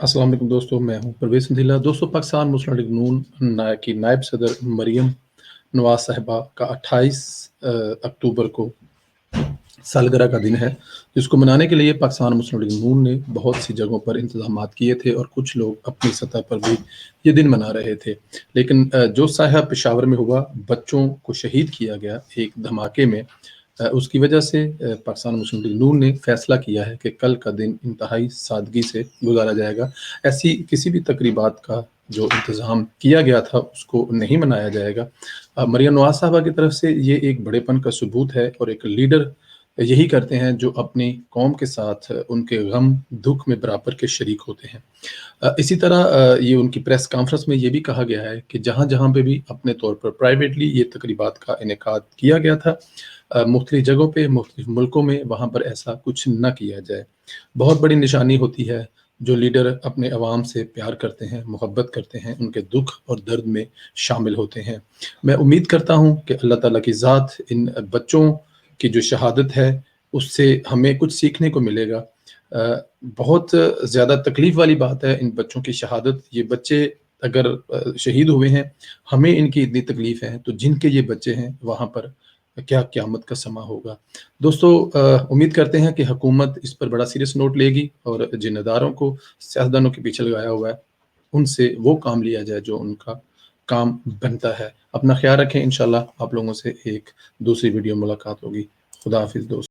अस्सलाम वालेकुम दोस्तों, मैं हूं परवेज़ रंजीला। दोस्तों, पाकिस्तान मुस्लिम लीग नून की नायब सदर मरियम नवाज़ साहिबा का 28 अक्टूबर को सालगिरह का दिन है, जिसको मनाने के लिए पाकिस्तान मुस्लिम लीग नून ने बहुत सी जगहों पर इंतज़ामात किए थे और कुछ लोग अपनी सतह पर भी ये दिन मना रहे थे। लेकिन जो साया पेशावर में हुआ, बच्चों को शहीद किया गया एक धमाके में, उसकी वजह से पाकिस्तान मुस्लिम लीग नून ने फैसला किया है कि कल का दिन इंतहाई सादगी से गुजारा जाएगा। ऐसी किसी भी तकरीबात का जो इंतज़ाम किया गया था उसको नहीं मनाया जाएगा। मरियम नवाज़ साहबा की तरफ से ये एक बड़ेपन का सबूत है और एक लीडर यही करते हैं जो अपनी कौम के साथ उनके गम दुख में बराबर के शरीक होते हैं। इसी तरह ये उनकी प्रेस कॉन्फ्रेंस में ये भी कहा गया है कि जहाँ-जहाँ पे भी अपने तौर पर प्राइवेटली ये तकरीबात का इनेकाद किया गया था, मुख्तलिफ जगहों पे, मुख्तलिफ मुल्कों में, वहाँ पर ऐसा कुछ ना किया जाए। बहुत बड़ी निशानी होती है, जो लीडर अपने अवाम से प्यार करते हैं, मोहब्बत करते हैं, उनके दुःख और दर्द में शामिल होते हैं। मैं उम्मीद करता हूँ कि अल्लाह ताला की ज़ात इन बच्चों की जो शहादत है, उससे हमें कुछ सीखने को मिलेगा। बहुत ज़्यादा तकलीफ़ वाली बात है इन बच्चों की शहादत। ये बच्चे अगर शहीद हुए हैं, हमें इनकी इतनी तकलीफ़ है, तो जिनके ये बच्चे हैं, वहाँ पर क्या क़यामत का समा होगा। दोस्तों, उम्मीद करते हैं कि हुकूमत इस पर बड़ा सीरियस नोट लेगी और जिन इदारों को सियासतदानों के पीछे लगाया हुआ है, उनसे वो काम लिया जाए जो उनका काम बनता है। अपना ख़्याल रखें, इंशाअल्लाह आप लोगों से एक दूसरी वीडियो मुलाकात होगी। खुदा हाफ़िज़ दोस्तों।